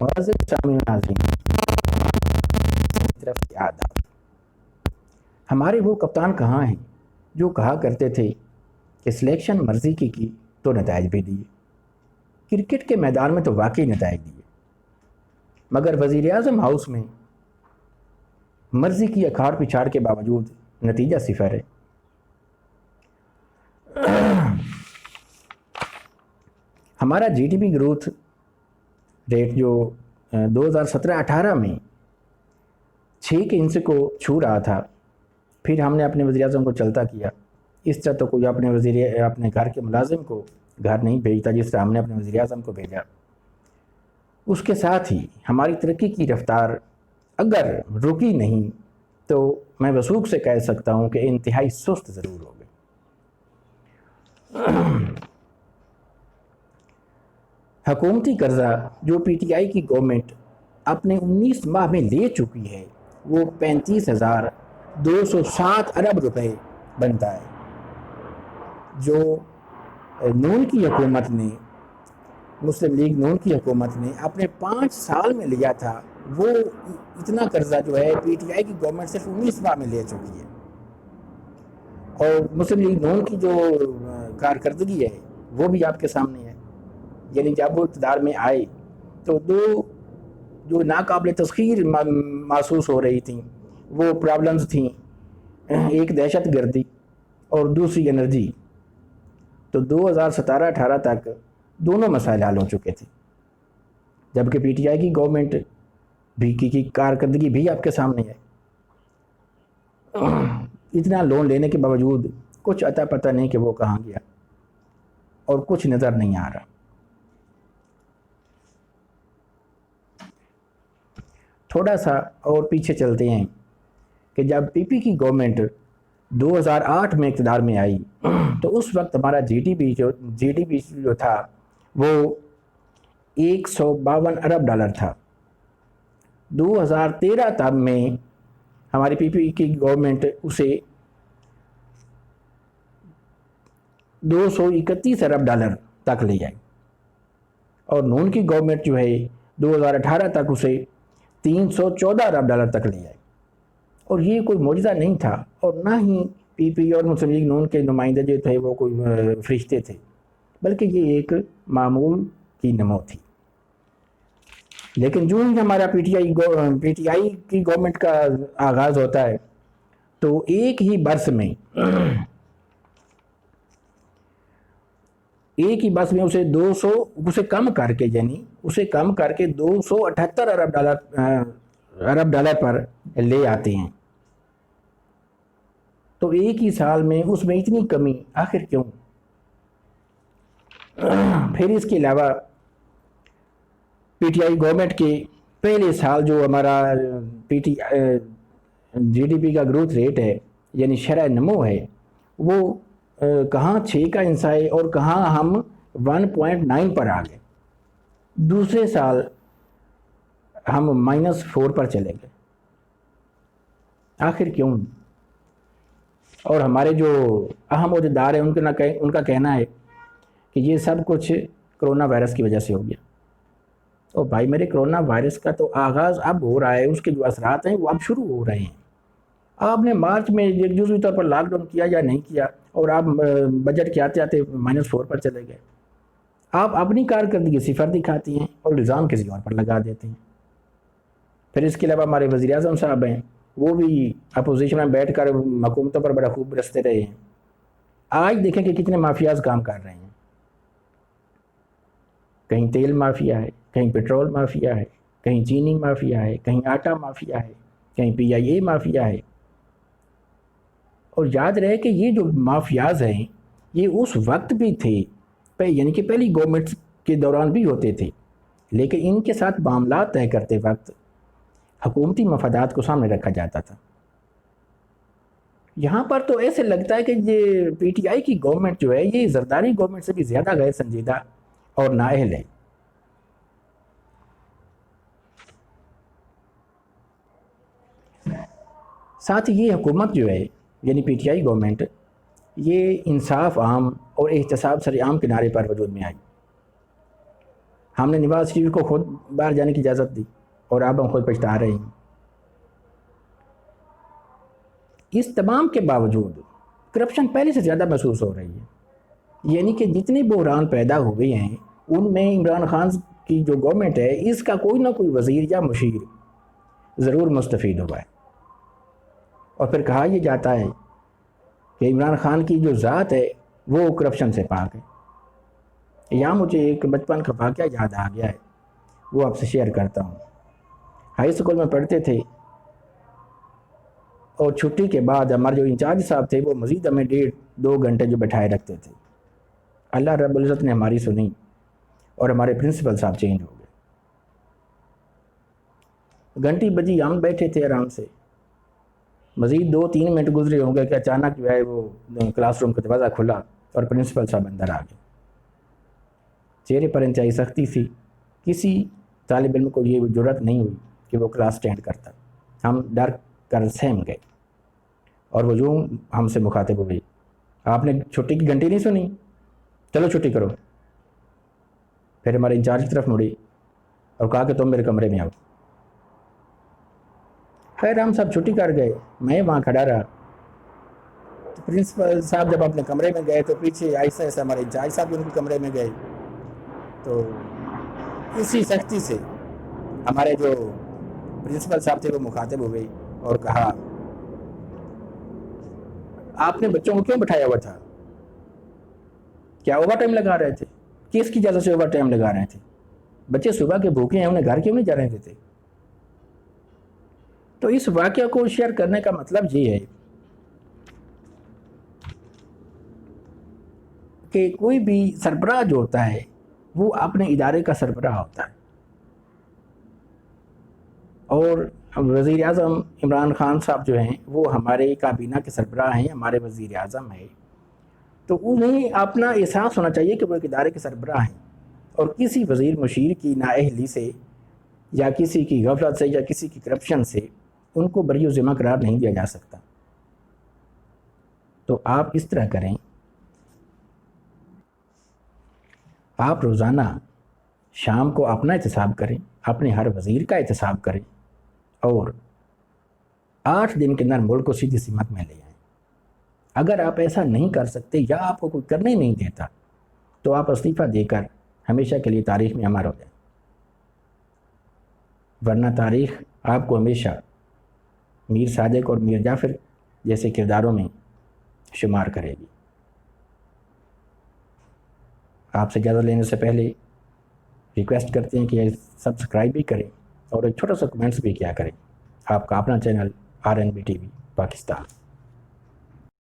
معزز سامعین ناظرین، طرف سے آداب۔ ہمارے وہ کپتان کہاں ہیں جو کہا کرتے تھے کہ سلیکشن مرضی کی تو نتائج بھی دیے۔ کرکٹ کے میدان میں تو واقعی نتائج دیے، مگر وزیر اعظم ہاؤس میں مرضی کی اکھاڑ پچھاڑ کے باوجود نتیجہ صفر ہے۔ ہمارا G D P growth rate جو 2017-18 میں 6 کے انچ کو چھو رہا تھا، پھر ہم نے اپنے وزیر اعظم کو چلتا کیا۔ اس طرح تو کوئی اپنے گھر کے ملازم کو گھر نہیں بھیجتا جس طرح ہم نے اپنے وزیر اعظم کو بھیجا۔ اس کے ساتھ ہی ہماری ترقی کی رفتار اگر رکی نہیں تو میں وثوق سے کہہ سکتا ہوں کہ انتہائی سست ضرور ہو گئی۔ حکومتی قرضہ جو پی ٹی آئی کی گورنمنٹ اپنے 19 ماہ میں لے چکی ہے وہ 35,207 ارب روپے بنتا ہے۔ جو نون کی حکومت نے، مسلم لیگ نون کی حکومت نے اپنے 5 سال میں لیا تھا، وہ اتنا قرضہ جو ہے پی ٹی آئی کی گورنمنٹ صرف 19 ماہ میں لے چکی ہے۔ اور مسلم لیگ نون کی جو کارکردگی ہے وہ بھی آپ کے سامنے ہے۔ یعنی جب وہ اقتدار میں آئے تو دو جو ناقابل تسخیر محسوس ہو رہی تھیں وہ پرابلمز تھیں، ایک دہشت گردی اور دوسری انرجی۔ تو 2017-18 تک دونوں مسائل حل ہو چکے تھے، جبکہ پی ٹی آئی کی گورنمنٹ بھی کی کارکردگی بھی آپ کے سامنے ہے۔ اتنا لون لینے کے باوجود کچھ عطا پتہ نہیں کہ وہ کہاں گیا، اور کچھ نظر نہیں آ رہا۔ تھوڑا سا اور پیچھے چلتے ہیں کہ جب پی پی کی گورنمنٹ 2008 میں اقتدار میں آئی تو اس وقت ہمارا جی ڈی پی جو تھا وہ 152 ارب ڈالر تھا۔ 2013 تک میں ہماری پی پی کی گورنمنٹ اسے 231 ارب ڈالر تک لے آئی، اور نون کی گورنمنٹ جو ہے 2018 تک اسے 314 ارب ڈالر تک لے آئی۔ اور یہ کوئی معجزہ نہیں تھا، اور نہ ہی پی پی اور مسلم لیگ نون کے نمائندے جو تھے وہ کوئی فرشتے تھے، بلکہ یہ ایک معمول کی نمو تھی۔ لیکن جو ہی ہمارا پی ٹی آئی کی گورنمنٹ کا آغاز ہوتا ہے تو ایک ہی برس میں اسے کم کر کے، یعنی اسے کم کر کے 278 ارب ڈالر پر لے آتے ہیں۔ تو ایک ہی سال میں اس میں اتنی کمی آخر کیوں؟ پھر اس کے علاوہ پی ٹی آئی گورنمنٹ کے پہلے سال جو ہمارا جی ڈی پی کا گروتھ ریٹ ہے، یعنی شرح نمو ہے، وہ کہاں 6 کا انچ ہے اور کہاں ہم 1.9 پر آ گئے۔ دوسرے سال ہم -4 پر چلے گئے، آخر کیوں؟ اور ہمارے جو اہم عہدیدار ہیں ان کا کہنا ہے کہ یہ سب کچھ کرونا وائرس کی وجہ سے ہو گیا۔ اور بھائی میرے، کرونا وائرس کا تو آغاز اب ہو رہا ہے، اس کے جو اثرات ہیں وہ اب شروع ہو رہے ہیں۔ آپ نے مارچ میں جزوی طور پر لاک ڈاؤن کیا یا نہیں کیا، اور آپ بجٹ کے آتے آتے -4 پر چلے گئے۔ آپ اپنی کارکردگی صفر دکھاتی ہیں اور الزام کسی اور پر لگا دیتے ہیں۔ پھر اس کے علاوہ ہمارے وزیر اعظم صاحب ہیں، وہ بھی اپوزیشن میں بیٹھ کر حکومتوں پر بڑا خوب برستے رہے ہیں۔ آج دیکھیں کہ کتنے مافیاز کام کر رہے ہیں۔ کہیں تیل مافیا ہے، کہیں پیٹرول مافیا ہے، کہیں چینی مافیا ہے، کہیں آٹا مافیا ہے، کہیں پی آئی اے مافیا ہے۔ اور یاد رہے کہ یہ جو مافیاز ہیں یہ اس وقت بھی تھے، یعنی کہ پہلی گورنمنٹ کے دوران بھی ہوتے تھے، لیکن ان کے ساتھ معاملات طے کرتے وقت حکومتی مفادات کو سامنے رکھا جاتا تھا۔ یہاں پر تو ایسے لگتا ہے کہ یہ پی ٹی آئی کی گورنمنٹ جو ہے یہ زرداری گورنمنٹ سے بھی زیادہ غیر سنجیدہ اور نااہل ہے۔ ساتھ ہی یہ حکومت جو ہے، یعنی پی ٹی آئی گورنمنٹ، یہ انصاف عام اور احتساب سر عام کے نعرے پر وجود میں آئی۔ ہم نے نواز شریف کو خود باہر جانے کی اجازت دی اور اب ہم خود پچھتا رہے ہیں۔ اس تمام کے باوجود کرپشن پہلے سے زیادہ محسوس ہو رہی ہے، یعنی کہ جتنے بحران پیدا ہوئے ہیں ان میں عمران خان کی جو گورنمنٹ ہے اس کا کوئی نہ کوئی وزیر یا مشیر ضرور مستفید ہوا ہے۔ اور پھر کہا یہ جاتا ہے کہ عمران خان کی جو ذات ہے وہ کرپشن سے پاک ہے۔ یہاں مجھے ایک بچپن کا واقعہ یاد آ گیا ہے، وہ آپ سے شیئر کرتا ہوں۔ ہائی اسکول میں پڑھتے تھے اور چھٹی کے بعد ہمارے جو انچارج صاحب تھے وہ مزید ہمیں 1.5-2 گھنٹے جو بٹھائے رکھتے تھے۔ اللہ رب العزت نے ہماری سنی اور ہمارے پرنسپل صاحب چینج ہو گئے۔ گھنٹی بجی ہم بیٹھے تھے آرام سے، مزید 2-3 منٹ گزرے ہوں گے کہ اچانک جو ہے وہ کلاس روم کا دروازہ کھلا اور پرنسپل صاحب اندر آ گئے۔ چہرے پر انتہائی سختی تھی، کسی طالب علم کو یہ جرات نہیں ہوئی کہ وہ کلاس اٹینڈ کرتا۔ ہم ڈر کر سہم گئے اور وہ جو ہم سے مخاطب ہوئی، آپ نے چھٹی کی گھنٹی نہیں سنی؟ چلو چھٹی کرو۔ پھر ہمارے انچارج کی طرف مڑی اور کہا کہ تم میرے کمرے میں آؤ۔ خیر ہم سب چھٹی کر گئے، میں وہاں کھڑا رہا۔ تو پرنسپل صاحب جب اپنے کمرے میں گئے تو پیچھے آہستہ آہستہ ہمارے انچارج صاحب بھی ان کے کمرے میں گئے۔ تو اسی سختی سے ہمارے جو پرنسپل صاحب تھے وہ مخاطب ہو گئی اور کہا آپ نے بچوں کو کیوں بٹھایا ہوا تھا؟ کیا اوور ٹائم لگا رہے تھے؟ کس کی وجہ سے اوور ٹائم لگا رہے تھے؟ بچے صبح کے بھوکے ہیں، انہیں گھر کیوں نہیں جانے دیتے؟ تو اس واقعہ کو شیئر کرنے کا مطلب یہ ہے کہ کوئی بھی سربراہ جو ہوتا ہے وہ اپنے ادارے کا سربراہ ہوتا ہے، اور وزیر اعظم عمران خان صاحب جو ہیں وہ ہمارے کابینہ کے سربراہ ہیں، ہمارے وزیر اعظم ہیں۔ تو انہیں اپنا احساس ہونا چاہیے کہ وہ ایک ادارے کے سربراہ ہیں، اور کسی وزیر مشیر کی نااہلی سے یا کسی کی غفلت سے یا کسی کی کرپشن سے ان کو بری و ذمہ قرار نہیں دیا جا سکتا۔ تو آپ اس طرح کریں، آپ روزانہ شام کو اپنا احتساب کریں، اپنے ہر وزیر کا احتساب کریں، اور 8 دن کے اندر ملک کو سیدھی سمت میں لے آئیں۔ اگر آپ ایسا نہیں کر سکتے یا آپ کو کوئی کرنے نہیں دیتا تو آپ استعفیٰ دے کر ہمیشہ کے لیے تاریخ میں امر ہو جائیں، ورنہ تاریخ آپ کو ہمیشہ میر صادق اور میر جعفر جیسے کرداروں میں شمار کرے گی۔ آپ سے اجازت لینے سے پہلے ریکویسٹ کرتے ہیں کہ سبسکرائب بھی کریں اور ایک چھوٹا سا کمنٹس بھی کیا کریں۔ آپ کا اپنا چینل RNB TV پاکستان۔